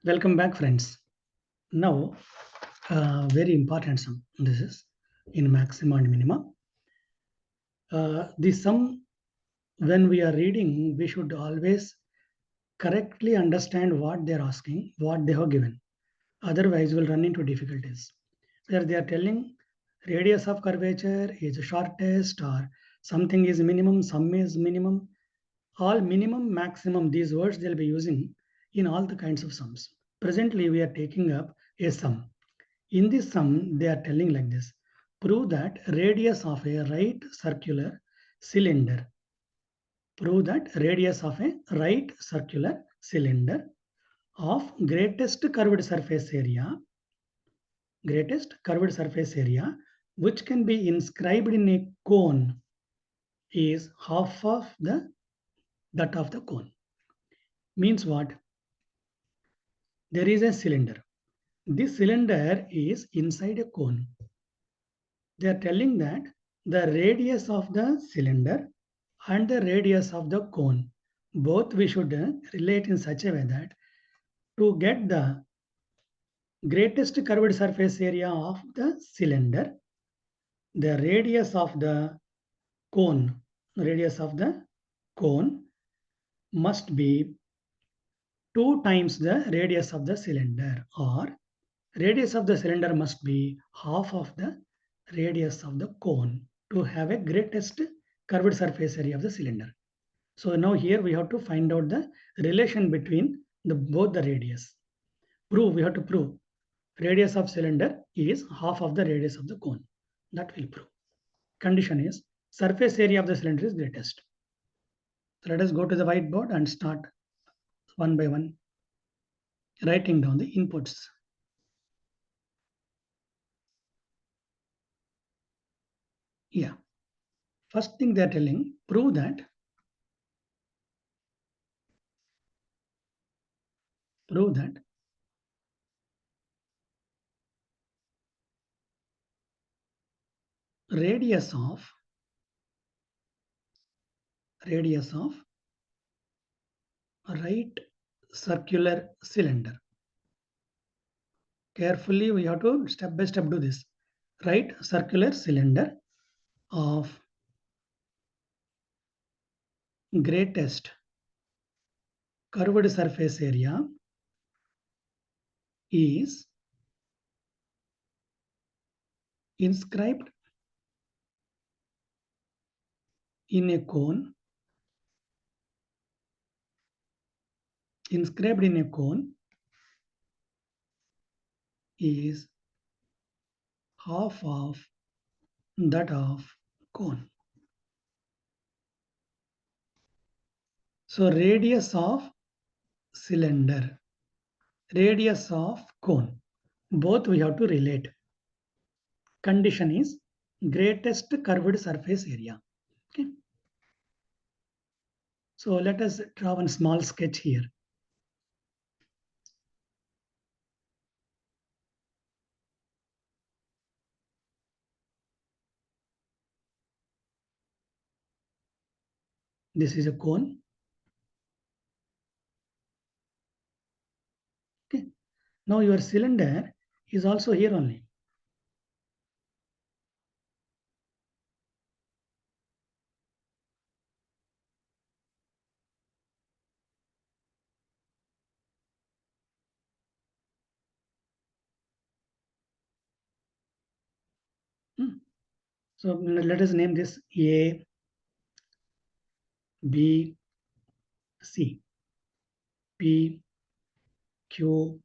Welcome back, friends. Now, very important sum. This is in Maxima and Minima. The sum, when we are reading, we should always correctly understand what they are asking, what they have given. Otherwise, we'll run into difficulties. Where they are telling radius of curvature is shortest, or something is minimum, sum is minimum. All minimum, maximum, these words they'll be using in all the kinds of sums. Presently, we are taking up a sum. In this sum, they are telling like this. Prove that radius of a right circular cylinder. Prove that radius of a right circular cylinder of greatest curved surface area, which can be inscribed in a cone, is half of that of the cone. Means what? There is a cylinder. This cylinder is inside a cone. They are telling that the radius of the cylinder and the radius of the cone, both we should relate in such a way that to get the greatest curved surface area of the cylinder, the radius of the cone must be 2 times the radius of the cylinder, or radius of the cylinder must be half of the radius of the cone to have a greatest curved surface area of the cylinder. So now here we have to find out the relation between both the radius. We have to prove radius of cylinder is half of the radius of the cone. That will prove. Condition is surface area of the cylinder is greatest. So let us go to the whiteboard and start one by one writing down the inputs. Yeah. First thing they are telling, prove that radius of right circular cylinder. Carefully, we have to step by step do this. Right circular cylinder of greatest curved surface area is inscribed in a cone is half of that of cone. So radius of cylinder, radius of cone, both we have to relate. Condition is greatest curved surface area. Okay. So let us draw one small sketch here. This is a cone. Okay. Now your cylinder is also here only. So let us name this A, B, C, P, Q,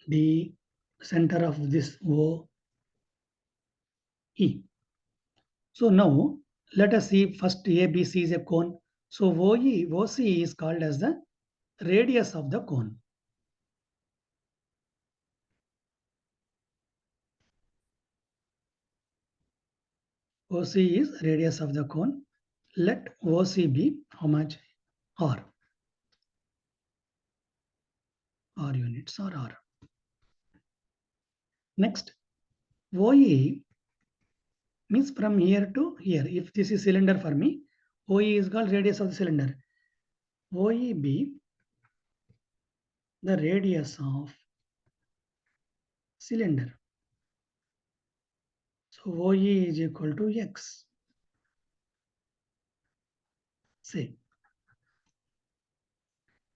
D, center of this O, E. So now let us see first ABC is a cone. So OC is called as the radius of the cone. OC is radius of the cone. Let OC be how much? R. R units or R. Next, OE means from here to here. If this is cylinder for me, OE is called radius of the cylinder. OEB the radius of cylinder. So OE is equal to X. Say.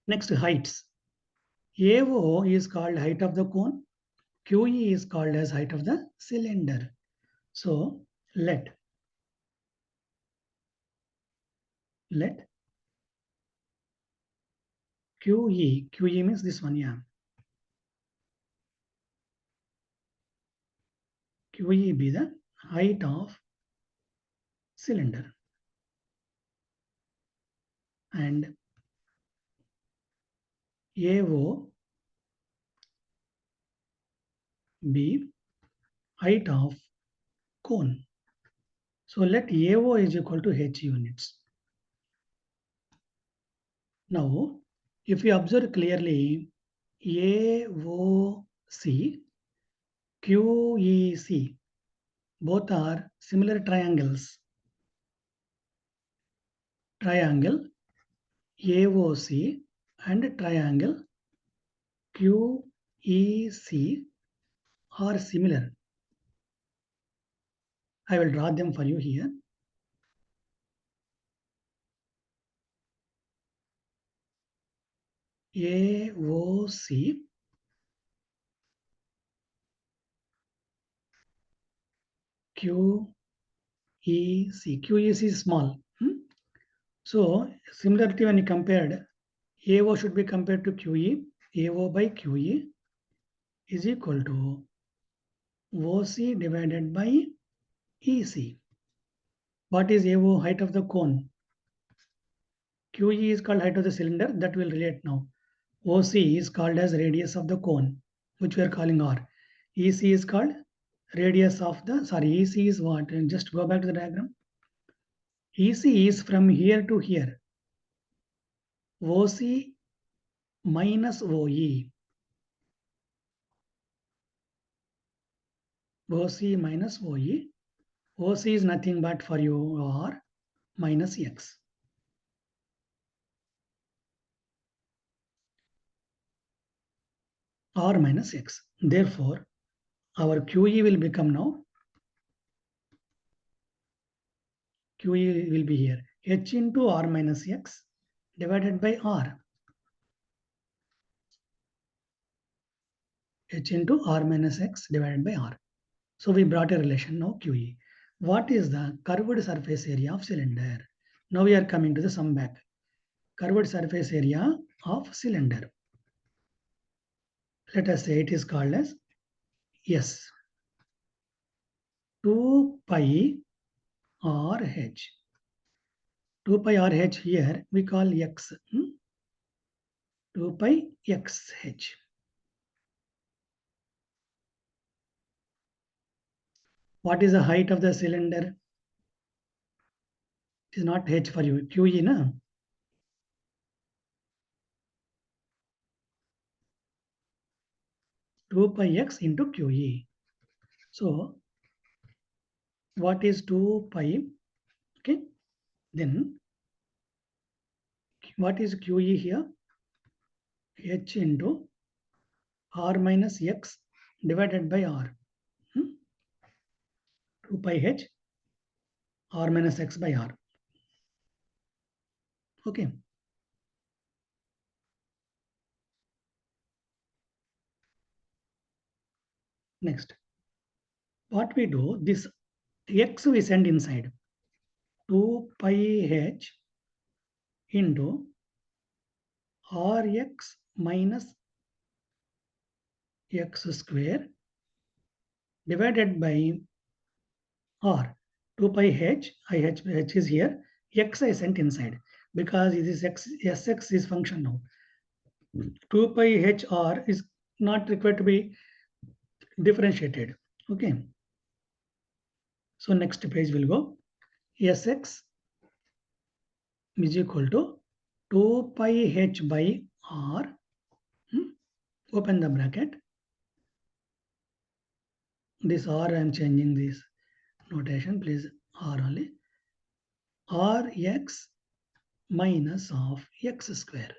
Next, heights. AO is called height of the cone. QE is called as height of the cylinder. So let QE means this one, yeah. QE be the height of cylinder and AO be height of cone. So let AO is equal to H units. Now, if you observe clearly, AOC, QEC, both are similar triangles. Triangle AOC and triangle QEC are similar. I will draw them for you here. AOC QEC. QEC is small. So similarity when you compared, AO should be compared to QE. AO by QE is equal to OC divided by EC. What is AO? Height of the cone. QE is called height of the cylinder. That will relate now. OC is called as radius of the cone, which we are calling R. EC is called radius of the, EC is what? And just go back to the diagram. EC is from here to here. OC minus OE. OC minus OE. OC is nothing but for you R minus X. R minus X. Therefore, our QE will become now, QE will be here, H into R minus X divided by R. H into R minus X divided by R. So we brought a relation now QE. What is the curved surface area of cylinder? Now we are coming to the sum back. Curved surface area of cylinder. Let us say it is called as S. 2 pi RH. 2 pi RH here we call X. 2 pi XH. What is the height of the cylinder? It is not H for you. QE, na? Two pi X into QE. So what is 2 pi? Okay. Then what is QE here? H into R minus X divided by R. 2 pi H R minus X by R. Okay. Next, what we do, this X we send inside. 2 pi H into Rx minus X square divided by R. 2 pi H, H is here, X I sent inside because this X, Sx is function now. 2 pi HR is not required to be differentiated. Okay. So next page will go. Sx is equal to 2 pi H by R. Open the bracket. This R I am changing this notation, please. R only. Rx minus of X square.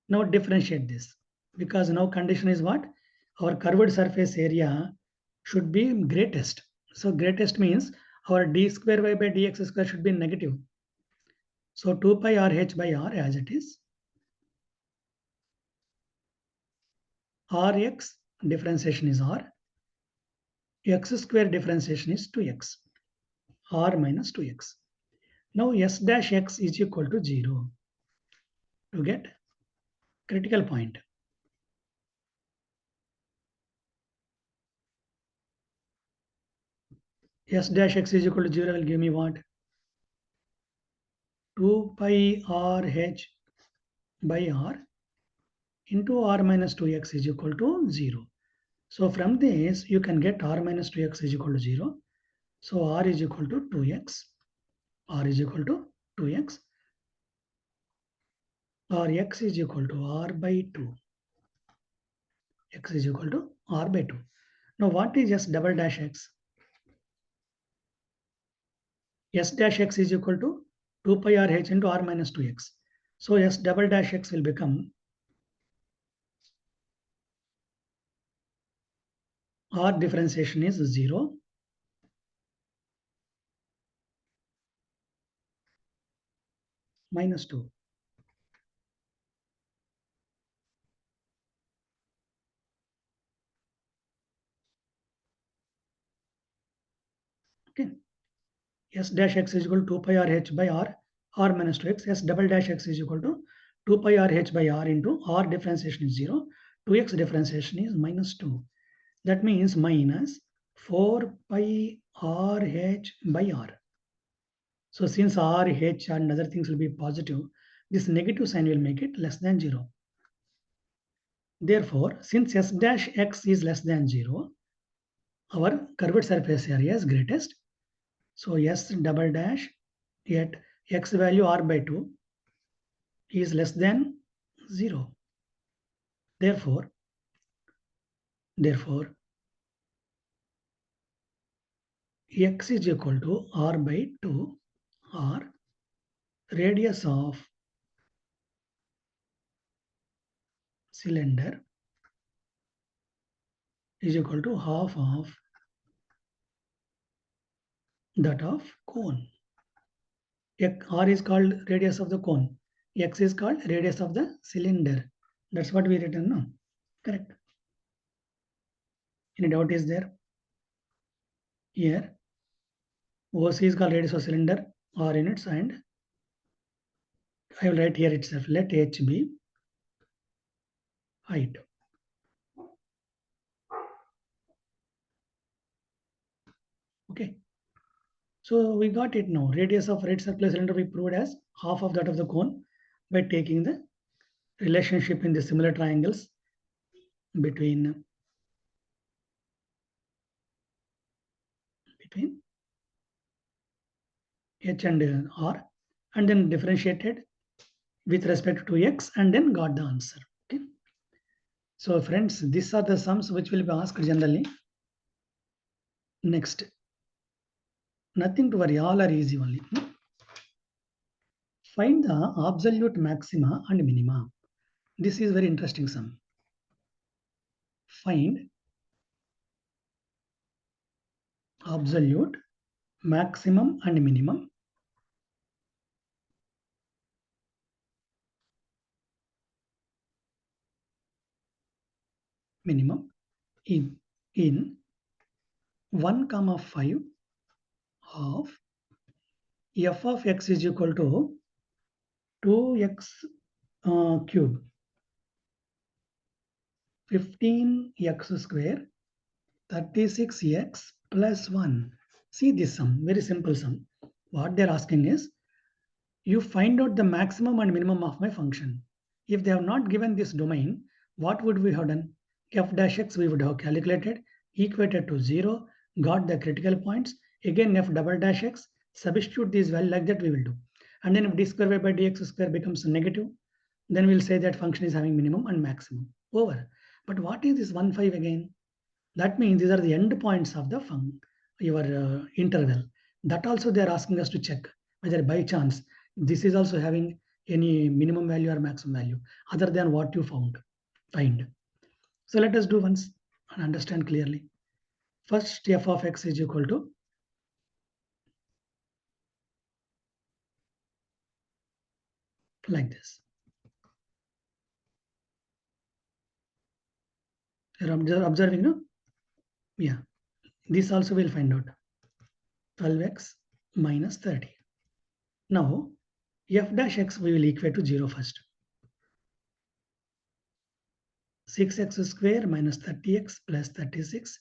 Now differentiate this. because now condition is what? Our curved surface area should be greatest. So greatest means our d square y by dx square should be negative. So 2 pi r h by r as it is. Rx differentiation is r. X square differentiation is 2x. R minus 2x. Now s dash x is equal to 0 to get critical point. S dash x is equal to 0 will give me what? 2 pi r h by r into r minus 2x is equal to 0. So from this you can get r minus 2x is equal to 0. So r is equal to 2x. R is equal to 2x. Or x is equal to r by 2. X is equal to r by 2. Now what is s double dash x? S dash x is equal to 2 pi r h into r minus 2x. So s double dash x will become r differentiation is 0 minus 2. Okay. S dash x is equal to 2 pi r h by r minus 2x. S double dash x is equal to 2 pi r h by r into r differentiation is 0. 2x differentiation is minus 2. That means minus 4 pi r h by r. So since r, h and other things will be positive, this negative sign will make it less than 0. Therefore, since s dash x is less than 0, our curved surface area is greatest. So s double dash at x value r by 2 is less than 0. Therefore, x is equal to r by 2 or radius of cylinder is equal to half of that of cone. R is called radius of the cone. X is called radius of the cylinder. That's what we written now. Correct. Any doubt is there? Here, OC is called radius of cylinder or units, and I will write here itself. Let H be height. Okay. So we got it now. Radius of right circular cylinder we proved as half of that of the cone by taking the relationship in the similar triangles between H and R, and then differentiated with respect to X and then got the answer. Okay. So friends, these are the sums which will be asked generally. Next, nothing to worry, all are easy only. Find the absolute maxima and minima. This is very interesting sum. Find absolute maximum and minimum in 1 comma 5 of f of x is equal to 2x cube 15x square 36x plus 1. See this sum, very simple sum. What they're asking is, you find out the maximum and minimum of my function. If they have not given this domain, what would we have done? F dash x we would have calculated, equated to 0, got the critical points. Again f double dash x, substitute these values like that we will do. And then if d square y by dx square becomes negative, then we'll say that function is having minimum and maximum. Over. But what is this 1, 5 again? That means these are the end points of the your interval. That also they are asking us to check whether by chance this is also having any minimum value or maximum value other than what you found. find. So let us do once and understand clearly. First, f of x is equal to like this. You're observing, no? Yeah. This also we'll find out. 12x minus 30. Now, f dash x we will equate to 0 first. 6x square minus 30x plus 36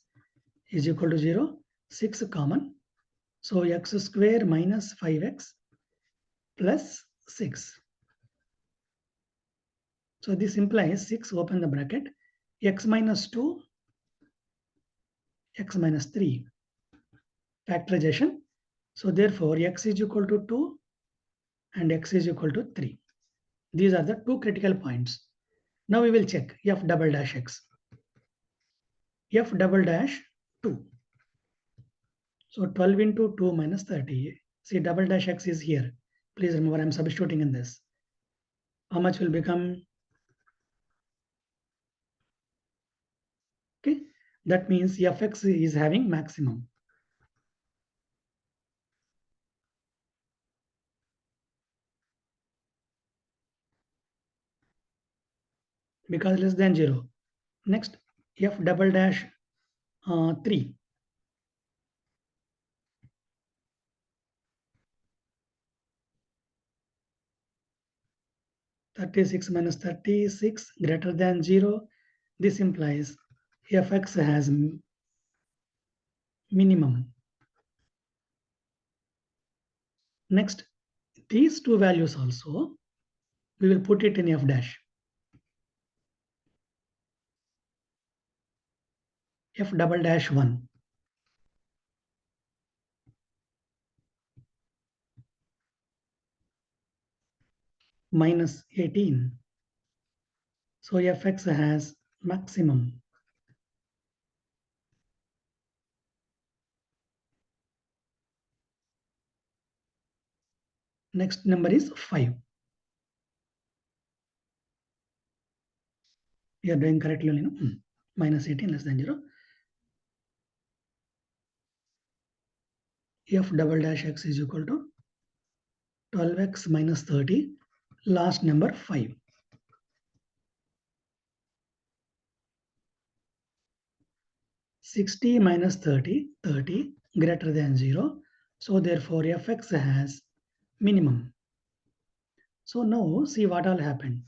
is equal to 0. 6 common. So x square minus 5x plus 6. So this implies 6, open the bracket, x minus 2, x minus 3. Factorization. So therefore x is equal to 2 and x is equal to 3. These are the two critical points. Now we will check f double dash x. F double dash 2. So 12 into 2 minus 30. See, double dash x is here. Please remember, I'm substituting in this. How much will become? Okay, that means fx is having maximum. Because less than 0. Next, f double dash 3. 36 minus 36 greater than 0. This implies fx has minimum. Next, these two values also, we will put it in f dash. F double dash 1. Minus 18. So fx has maximum. Next number is 5. We are doing correctly only, no? Minus 18 less than 0. F double dash x is equal to 12x minus 30. Last number 5. 60 minus 30, 30 greater than 0. So therefore fx has minimum. So now see what all happened.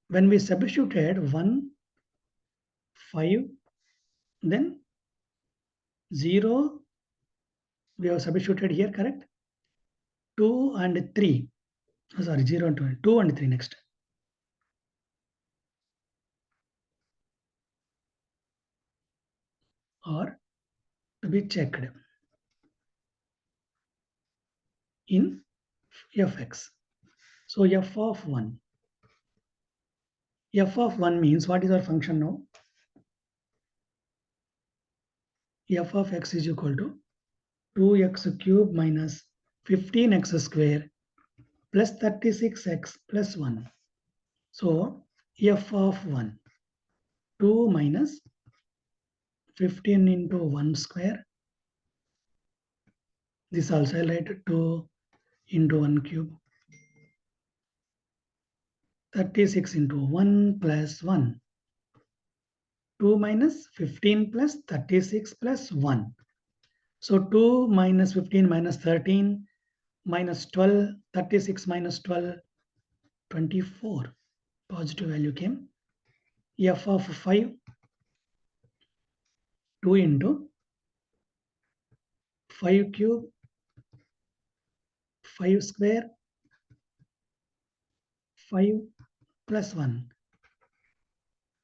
When we substituted 1, 5, then 0, we have substituted here, correct? 2 and 3. Oh, sorry, 0 and 2, 2 and 3 next. Or to be checked in fx. So f of 1. F of 1 means what is our function now? F of x is equal to 2x cube minus 15x square plus 36x plus 1. So f of 1, 2 minus 15 into 1 square. This also I write 2 into 1 cube. 36 into 1 plus 1. 2 minus 15 plus 36 plus 1. So 2 minus 15 minus 13 minus 12, 36 minus 12, 24. Positive value came. F of 5, 2 into 5 cube, 5 square, 5 plus 1,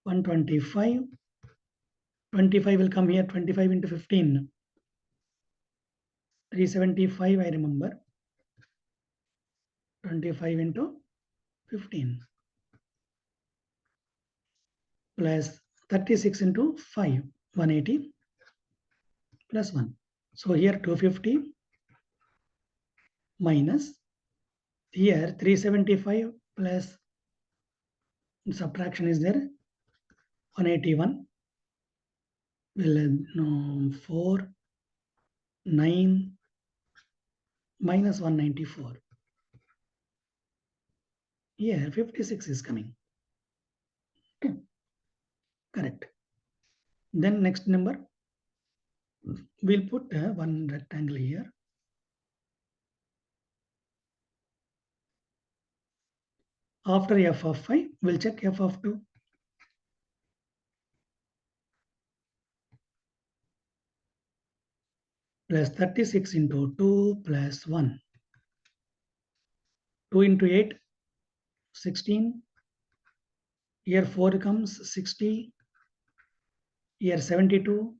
125. 25 will come here, 25 into 15. 375, I remember. 25 into 15. Plus 36 into 5, 180 plus 1. So here 250 minus here 375 plus subtraction is there 181 will 4, 9 minus 194. Here 56 is coming. Okay, correct. Then next number, we'll put one rectangle here. After f of 5, we'll check f of 2. Plus 36 into 2 plus 1. 2 into 8, 16. Here 4 comes 60. Here 72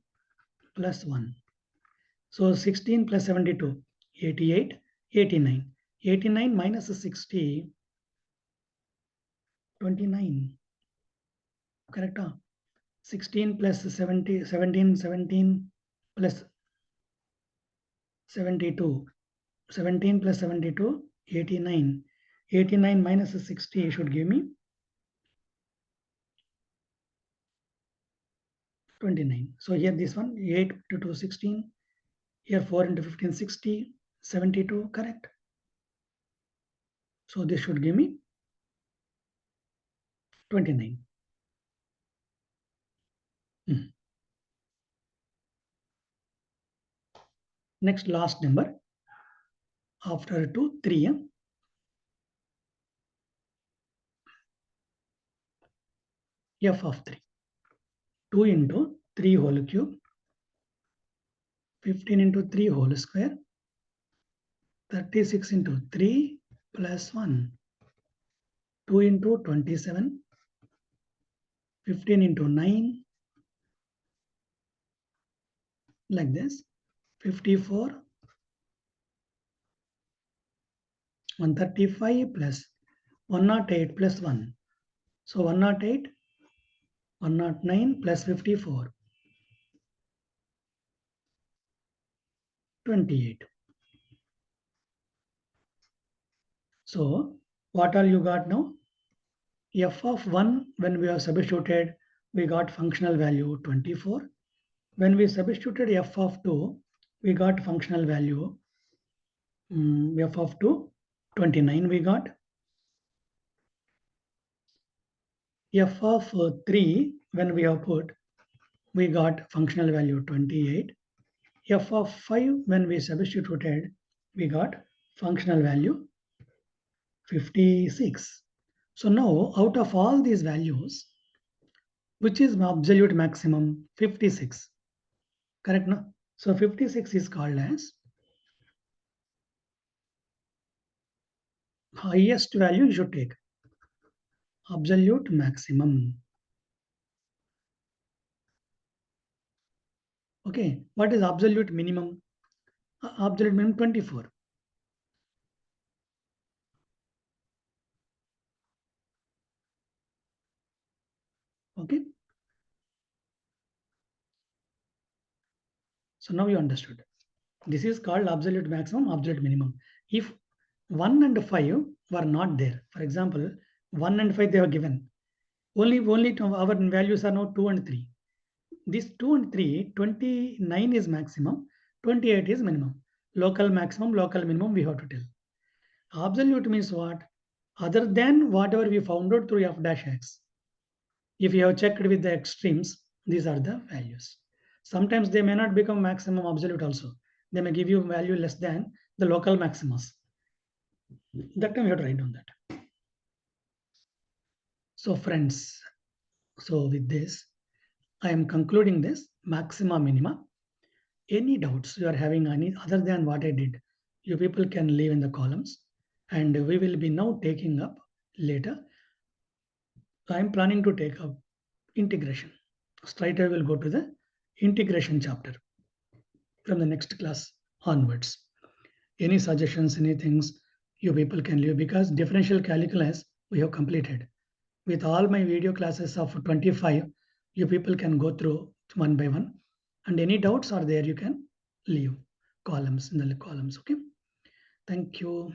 plus 1. So 16 plus 72, 88, 89. 89 minus 60, 29. Correct? 16 plus 70, 17, 17 plus 72. 17 plus 72, 89. 89 minus 60 should give me 29. So here this one, 8 to 2, 16. Here 4 into 15, 60. 72, correct. So this should give me 29. Next last number. After 2, 3. F of 3. 2 into 3 whole cube. 15 into 3 whole square. 36 into 3 plus 1. 2 into 27. 15 into 9. Like this. 54. 135 plus 108 plus 1. So 108, 109 plus 54. 28. So what all you got now? F of 1, when we have substituted, we got functional value 24. When we substituted f of 2, we got functional value f of 2, 29 we got. F of 3, when we have put, we got functional value 28. F of 5, when we substituted, we got functional value 56. So now, out of all these values, which is absolute maximum? 56. Correct, no? So 56 is called as highest value you should take. Absolute maximum. Okay, what is absolute minimum? Absolute minimum 24. Okay. So now you understood. This is called absolute maximum, absolute minimum. If 1 and 5 were not there, for example, 1 and 5 they are given. Only our values are now 2 and 3. This 2 and 3, 29 is maximum, 28 is minimum. Local maximum, local minimum we have to tell. Absolute means what? Other than whatever we found out through f dash x. If you have checked with the extremes, these are the values. Sometimes they may not become maximum absolute also. They may give you value less than the local maximus. That time you have to write down that. So friends, so with this, I am concluding this maxima minima. Any doubts you are having any other than what I did, you people can leave in the columns, and we will be now taking up later. I am planning to take up integration. Straight away we'll go to the integration chapter from the next class onwards. Any suggestions, any things you people can leave, because differential calculus we have completed. With all my video classes of 25, you people can go through one by one, and any doubts are there, you can leave columns in the columns. Okay. Thank you.